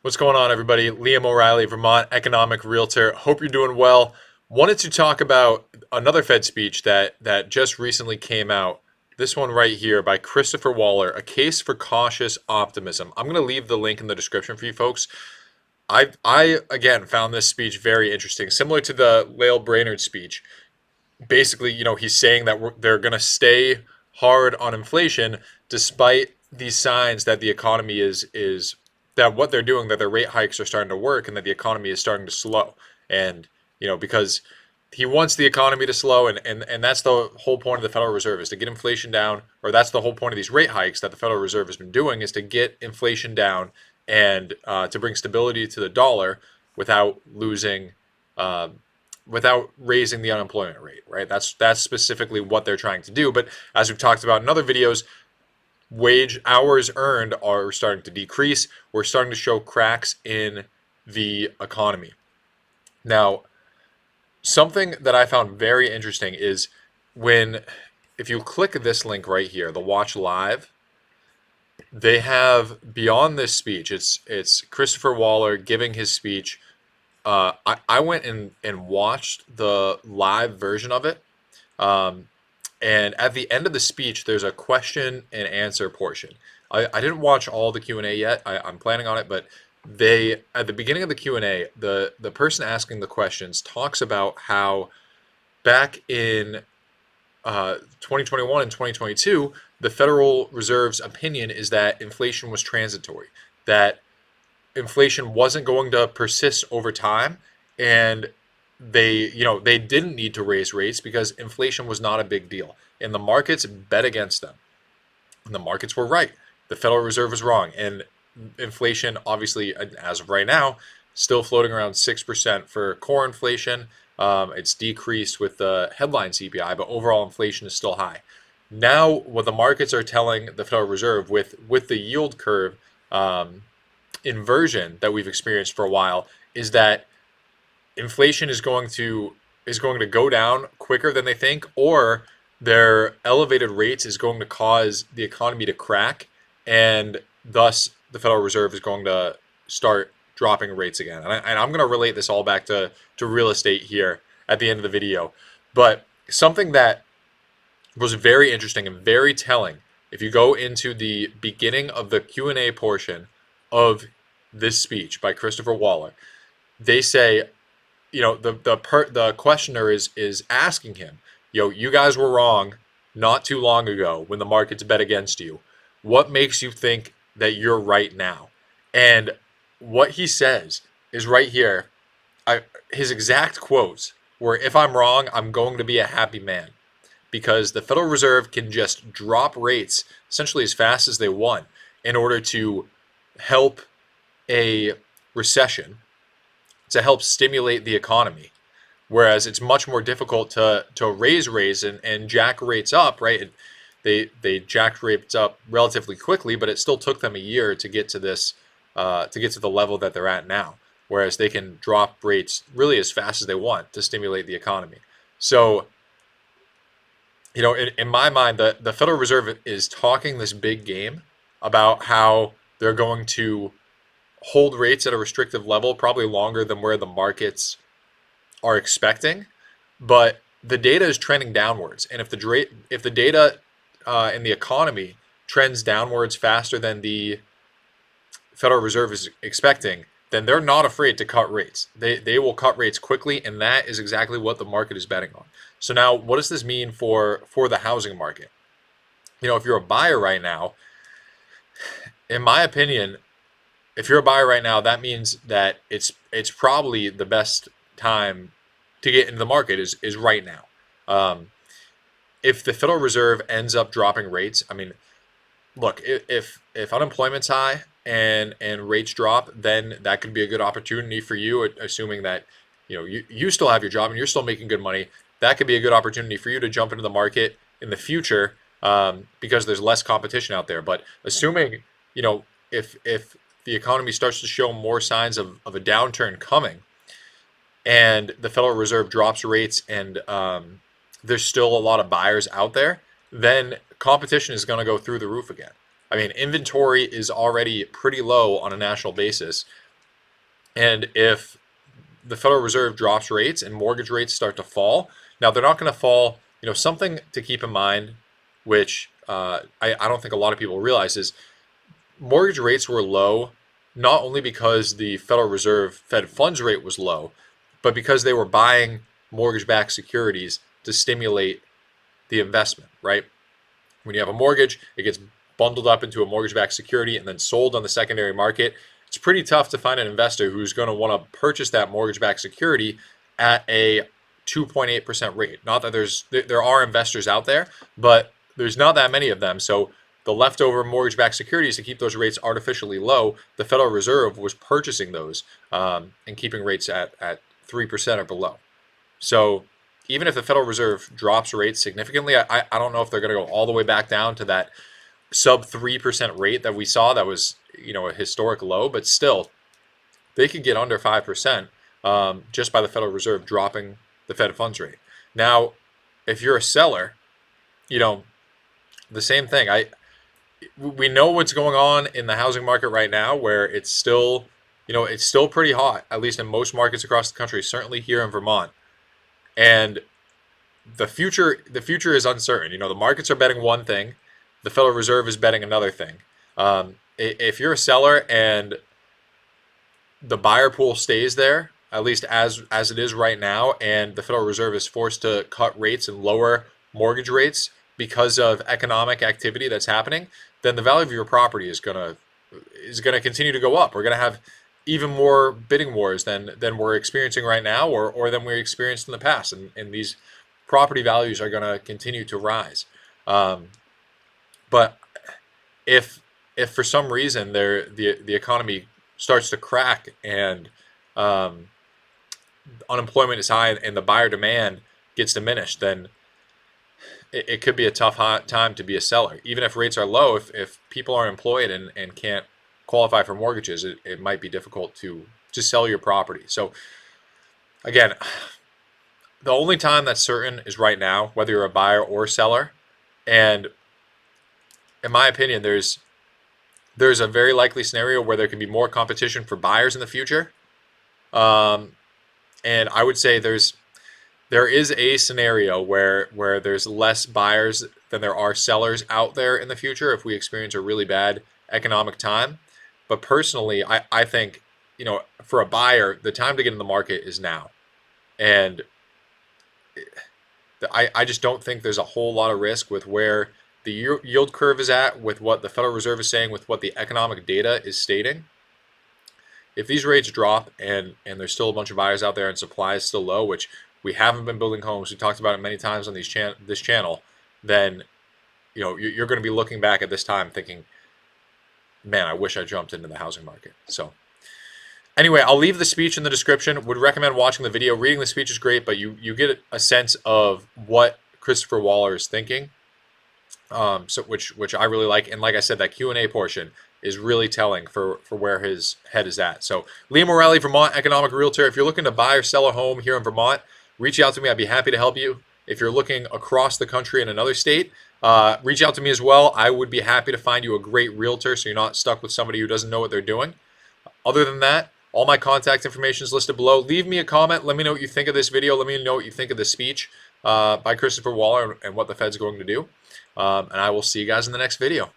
What's going on, everybody? Liam O'Reilly, Vermont economic realtor. Hope you're doing well. Wanted to talk about another Fed speech that just recently came out. This one right here by Christopher Waller, A Case for Cautious Optimism. I'm going to leave the link in the description for you folks. I again found this speech very interesting, similar to the Lael Brainerd speech. Basically, he's saying that they're going to stay hard on inflation despite these signs that the economy is that what they're doing, that their rate hikes are starting to work, and that the economy is starting to slow. And because he wants the economy to slow, and that's the whole point of the Federal Reserve, is to get inflation down, or that's the whole point of these rate hikes that the Federal Reserve has been doing, is to get inflation down and to bring stability to the dollar without losing uh, without raising the unemployment rate, right? That's specifically what they're trying to do. But as we've talked about in other videos, wage hours earned are starting to decrease. We're starting to show cracks in the economy. Now, something that I found very interesting is when if you click this link right here, the Watch Live, they have beyond this speech, it's Christopher Waller giving his speech. I went and watched the live version of it. Um, and at the end of the speech, there's a question and answer portion. I didn't watch all the Q&A yet. I'm planning on it, but they at the beginning of the Q&A, the person asking the questions talks about how back in 2021 and 2022, the Federal Reserve's opinion is that inflation was transitory, that inflation wasn't going to persist over time, and they didn't need to raise rates because inflation was not a big deal, and the markets bet against them, and the markets were right. The Federal Reserve was wrong, and inflation, obviously, as of right now, still floating around 6% for core inflation. It's decreased with the headline CPI, but overall inflation is still high. Now, what the markets are telling the Federal Reserve with the yield curve inversion that we've experienced for a while is that inflation is going to go down quicker than they think, or their elevated rates is going to cause the economy to crack, and thus the Federal Reserve is going to start dropping rates again. And I'm going to relate this all back to real estate here at the end of the video. But something that was very interesting and very telling, if you go into the beginning of the Q&A portion of this speech by Christopher Waller, they say, the questioner is asking him, you guys were wrong not too long ago when the markets bet against you. What makes you think that you're right now? And what he says is right here. His exact quotes were, "If I'm wrong, I'm going to be a happy man." Because the Federal Reserve can just drop rates essentially as fast as they want in order to help a recession, to help stimulate the economy. Whereas it's much more difficult to raise rates and jack rates up, right? They jacked rates up relatively quickly, but it still took them a year to get to this to get to the level that they're at now. Whereas they can drop rates really as fast as they want to stimulate the economy. So, in my mind, the Federal Reserve is talking this big game about how they're going to hold rates at a restrictive level, probably longer than where the markets are expecting, but the data is trending downwards. And if the data in the economy trends downwards faster than the Federal Reserve is expecting, then they're not afraid to cut rates. They will cut rates quickly, and that is exactly what the market is betting on. So now, what does this mean for the housing market? If you're a buyer right now, in my opinion, if you're a buyer right now, that means that it's probably the best time to get into the market is right now. Um, if the Federal Reserve ends up dropping rates, I mean, look, if unemployment's high and rates drop, then that could be a good opportunity for you, assuming that you still have your job and you're still making good money. That could be a good opportunity for you to jump into the market in the future, because there's less competition out there. But assuming if the economy starts to show more signs of a downturn coming, and the Federal Reserve drops rates, and there's still a lot of buyers out there, then competition is going to go through the roof again. I mean, inventory is already pretty low on a national basis. And if the Federal Reserve drops rates and mortgage rates start to fall, now they're not going to fall. Something to keep in mind, which I don't think a lot of people realize, is mortgage rates were low not only because the Federal Reserve Fed funds rate was low, but because they were buying mortgage-backed securities to stimulate the investment, right? When you have a mortgage, it gets bundled up into a mortgage-backed security and then sold on the secondary market. It's pretty tough to find an investor who's going to want to purchase that mortgage-backed security at a 2.8% rate. Not that there are investors out there, but there's not that many of them. So the leftover mortgage-backed securities, to keep those rates artificially low, the Federal Reserve was purchasing those and keeping rates at 3% or below. So even if the Federal Reserve drops rates significantly, I don't know if they're going to go all the way back down to that sub 3% rate that we saw. That was a historic low, but still they could get under 5% just by the Federal Reserve dropping the Fed funds rate. Now, if you're a seller, the same thing. We know what's going on in the housing market right now, where it's still pretty hot, at least in most markets across the country, certainly here in Vermont. And the future is uncertain. The markets are betting one thing, the Federal Reserve is betting another thing. If you're a seller and the buyer pool stays there, at least as it is right now, and the Federal Reserve is forced to cut rates and lower mortgage rates because of economic activity that's happening, then the value of your property is gonna continue to go up. We're gonna have even more bidding wars than we're experiencing right now, or than we experienced in the past, and these property values are gonna continue to rise. But if for some reason the economy starts to crack and unemployment is high and the buyer demand gets diminished, then it could be a tough time to be a seller. Even if rates are low, if people are employed and can't qualify for mortgages, it might be difficult to sell your property. So again, the only time that's certain is right now, whether you're a buyer or seller. And in my opinion, there's a very likely scenario where there can be more competition for buyers in the future. And I would say there is a scenario where there's less buyers than there are sellers out there in the future if we experience a really bad economic time. But personally, I think, for a buyer, the time to get in the market is now. And I just don't think there's a whole lot of risk with where the yield curve is at, with what the Federal Reserve is saying, with what the economic data is stating. If these rates drop and there's still a bunch of buyers out there and supply is still low, which we haven't been building homes, we talked about it many times on this channel, then you're going to be looking back at this time thinking, man, I wish I jumped into the housing market. So anyway, I'll leave the speech in the description. Would recommend watching the video. Reading the speech is great, but you get a sense of what Christopher Waller is thinking, which I really like. And like I said, that Q&A portion is really telling for where his head is at. So Liam O'Reilly, Vermont Economic Realtor. If you're looking to buy or sell a home here in Vermont, reach out to me. I'd be happy to help you. If you're looking across the country in another state, reach out to me as well. I would be happy to find you a great realtor so you're not stuck with somebody who doesn't know what they're doing. Other than that, all my contact information is listed below. Leave me a comment. Let me know what you think of this video. Let me know what you think of the speech by Christopher Waller and what the Fed's going to do. And I will see you guys in the next video.